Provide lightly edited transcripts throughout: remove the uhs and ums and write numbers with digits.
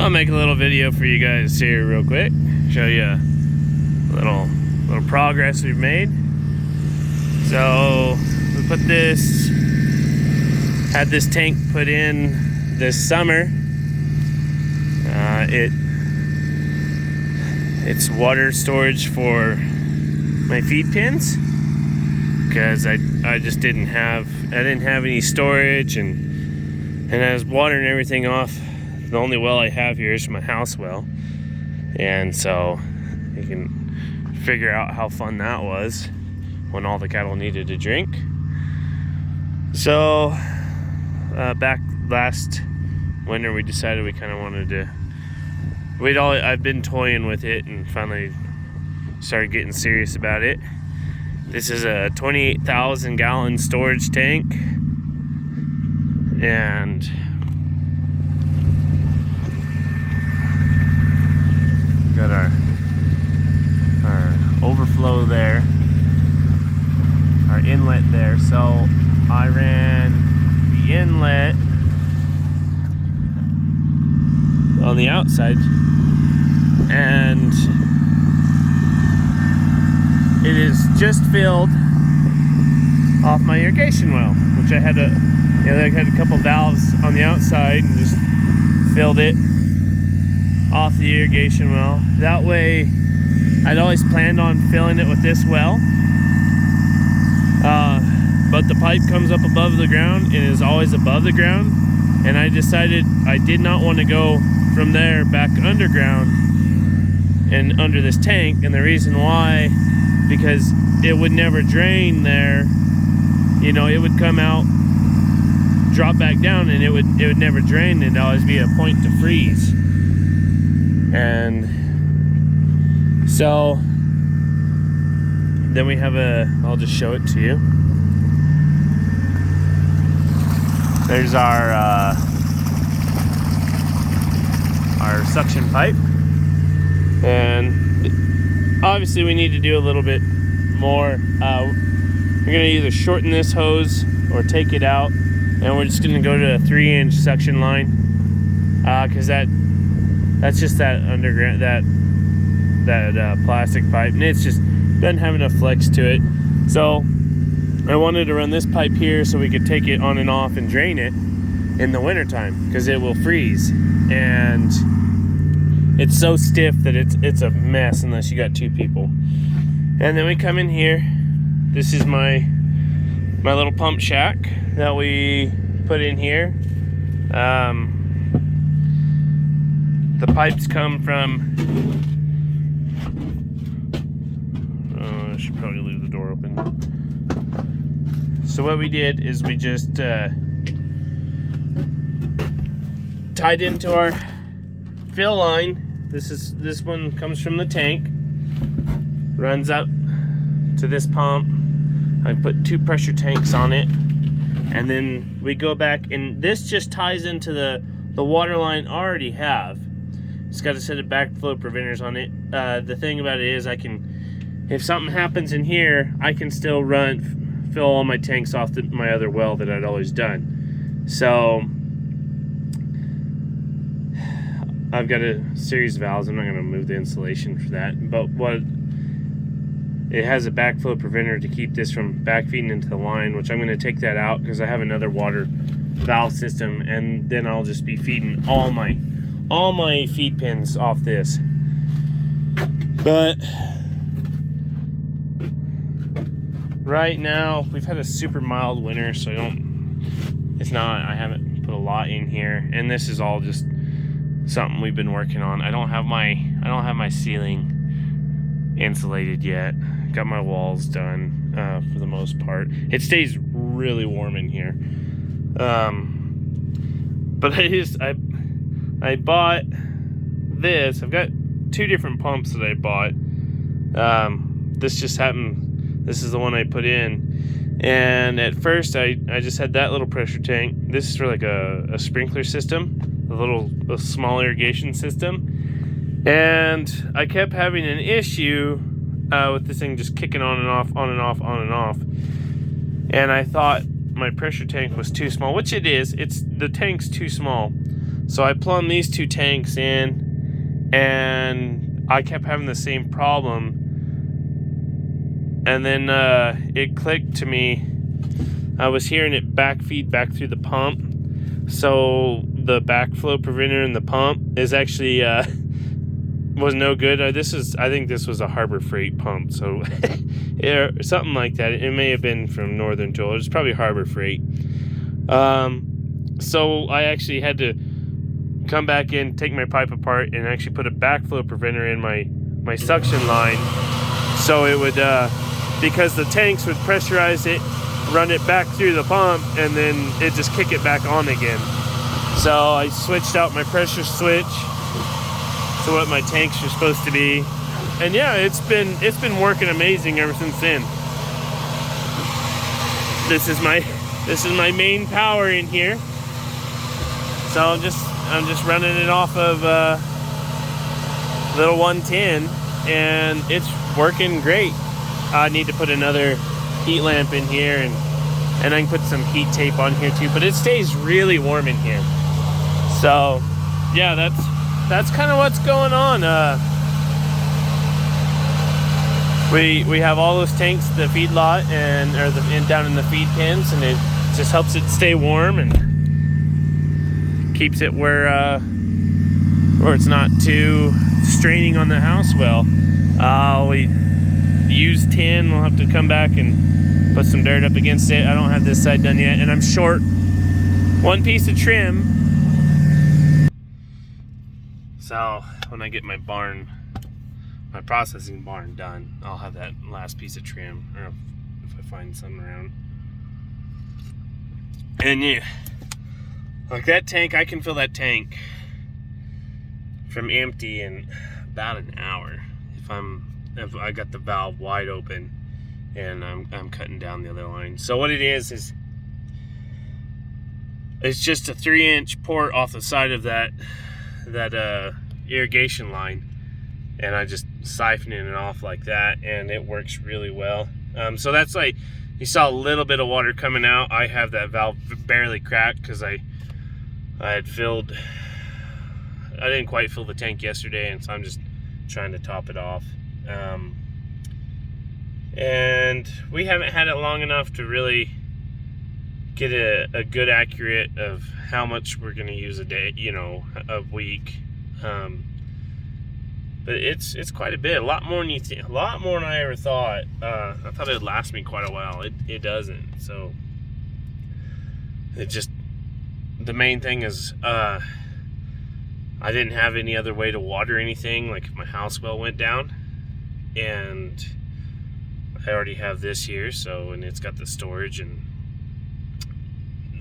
I'll make a little video for you guys here real quick. Show you a little progress we've made. So we had this tank put in this summer. It's water storage for my feed pins, because I just didn't have any storage, and I was watering everything off. The only well I have here is my house well, and so you can figure out how fun that was when all the cattle needed to drink. So back last winter, we decided we kind of wanted to. I've been toying with it and finally started getting serious about it. This is a 28,000 gallon storage tank, and got our overflow there, our inlet there. So I ran the inlet on the outside, and it is just filled off my irrigation well, which I had a couple valves on the outside and just filled it off the irrigation well. That way, I'd always planned on filling it with this well, but the pipe comes up above the ground and is always above the ground, and I decided I did not want to go from there back underground and under this tank. And the reason why, because it would never drain there. You know, it would come out, drop back down, and it would never drain. It'd always be a point to freeze. And so then we have I'll just show it to you. There's our suction pipe, and obviously we need to do a little bit more. We're gonna either shorten this hose or take it out, and we're just gonna go to a 3-inch suction line, because that's just that underground, that plastic pipe, and it's just doesn't have enough flex to it. So I wanted to run this pipe here so we could take it on and off and drain it in the wintertime, because it will freeze, and it's so stiff that it's a mess unless you got two people. And then we come in here. This is my little pump shack that we put in here. The pipes come from, I should probably leave the door open. So what we did is we just tied into our fill line. This one comes from the tank, runs up to this pump. I put 2 pressure tanks on it, and then we go back, and this just ties into the water line I already have. It's got a set of backflow preventers on it. The thing about it is, if something happens in here, I can still fill all my tanks off my other well that I'd always done. So I've got a series of valves. I'm not going to move the insulation for that, but it has a backflow preventer to keep this from backfeeding into the line, which I'm going to take that out because I have another water valve system, and then I'll just be feeding all my feed pins off this. But right now we've had a super mild winter, so I haven't put a lot in here, and this is all just something we've been working on. I don't have my ceiling insulated yet. Got my walls done for the most part. It stays really warm in here. But I bought this. I've got 2 different pumps that I bought. This just happened. This is the one I put in. And at first I just had that little pressure tank. This is for like a sprinkler system. A small irrigation system, and I kept having an issue with this thing just kicking on and off, on and off, on and off. And I thought my pressure tank was too small, which it is. The tank's too small. So I plumbed these 2 tanks in, and I kept having the same problem. And then it clicked to me. I was hearing it backfeed back through the pump. So the backflow preventer in the pump is actually was no good. I think this was a Harbor Freight pump, so yeah, something like that. It may have been from Northern Tool. It's probably Harbor Freight. So I actually had to come back in, take my pipe apart, and actually put a backflow preventer in my suction line, so it would because the tanks would pressurize it, run it back through the pump, and then it just kick it back on again. So I switched out my pressure switch to what my tanks are supposed to be, and yeah, it's been working amazing ever since then. This is my main power in here, so I'm just running it off of little 110, and it's working great. I need to put another heat lamp in here, and I can put some heat tape on here too, but it stays really warm in here. So yeah, that's kind of what's going on. We have all those tanks, the feed lot, and down in the feed pens, and it just helps it stay warm and keeps it where it's not too straining on the house well. We use tin. We'll have to come back and put some dirt up against it. I don't have this side done yet, and I'm short 1 piece of trim. So when I get my processing barn done, I'll have that last piece of trim, or if I find some around. And yeah, like that tank, I can fill that tank from empty in about an hour if I got the valve wide open and I'm cutting down the other line. So what it is it's just a 3-inch port off the side of that irrigation line, and I just siphoning it off like that, and it works really well. So that's like, you saw a little bit of water coming out. I have that valve barely cracked because I didn't quite fill the tank yesterday, and so I'm just trying to top it off. And we haven't had it long enough to really get a good accurate of how much we're going to use a day, a week. But it's quite a bit, a lot more than you think, a lot more than I ever thought. I thought it would last me quite a while. It doesn't. So the main thing is I didn't have any other way to water anything, like if my house well went down, and I already have this here, and it's got the storage, and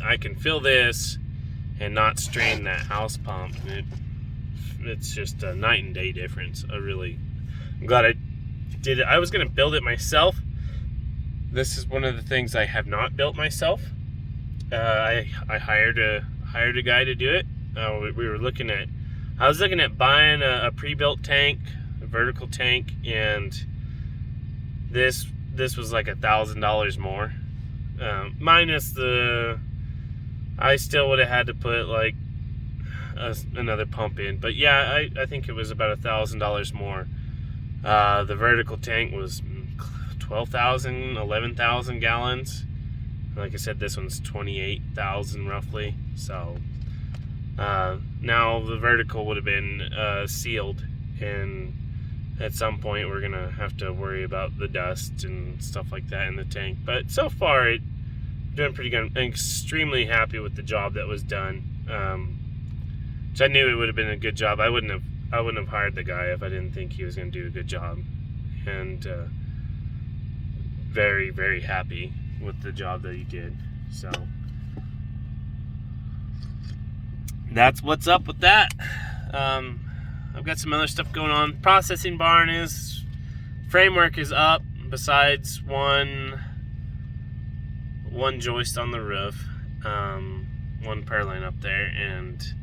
I can fill this and not strain that house pump. It's just a night and day difference. I'm glad I did it. I was gonna build it myself. This is one of the things I have not built myself. I hired a guy to do it. I was looking at buying a pre-built tank, a vertical tank, and this was like $1,000 more, minus I still would have had to put like another pump in, but yeah, I think it was about $1,000 more. The vertical tank was 12,000, 11,000 gallons. Like I said, this one's 28,000 roughly. So now the vertical would have been sealed, and at some point we're gonna have to worry about the dust and stuff like that in the tank. But so far it's doing pretty good. I'm extremely happy with the job that was done. Which I knew it would have been a good job. I wouldn't have hired the guy if I didn't think he was going to do a good job. And very, very happy with the job that he did. So that's what's up with that. I've got some other stuff going on. Processing barn framework is up, besides one joist on the roof, one purlin up there, and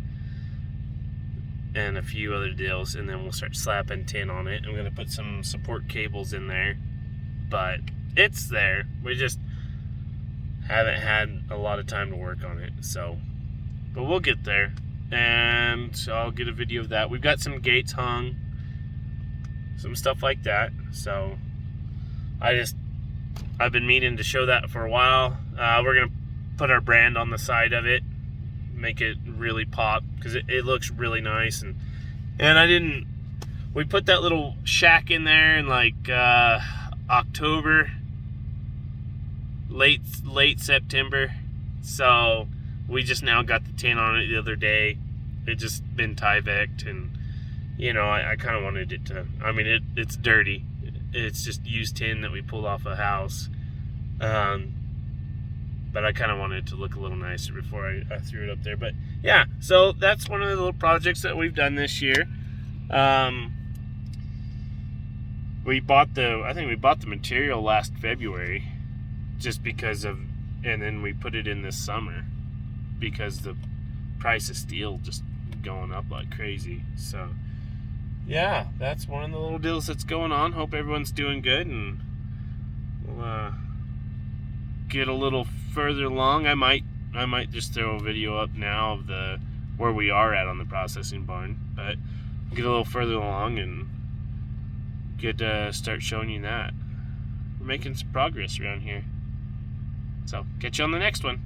a few other deals, and then we'll start slapping tin on it. I'm going to put some support cables in there, but it's there. We just haven't had a lot of time to work on it, but we'll get there. and I'll get a video of that. We've got some gates hung, some stuff like that. So I've been meaning to show that for a while. We're gonna put our brand on the side of it, make it really pop, because it looks really nice. And we put that little shack in there in like October, late September. So we just now got the tin on it the other day. It just been Tyvek'd, and you know, I kind of wanted it to, I mean, it's dirty. It's just used tin that we pulled off a house. But I kind of wanted it to look a little nicer before I threw it up there. But yeah, so that's one of the little projects that we've done this year. I think we bought the material last February, just because of, and then we put it in this summer because the price of steel just going up like crazy. So yeah, that's one of the little deals that's going on. Hope everyone's doing good, and we'll get a little further along. I might just throw a video up now of where we are at on the processing barn, but get a little further along and start showing you that we're making some progress around here. So catch you on the next one.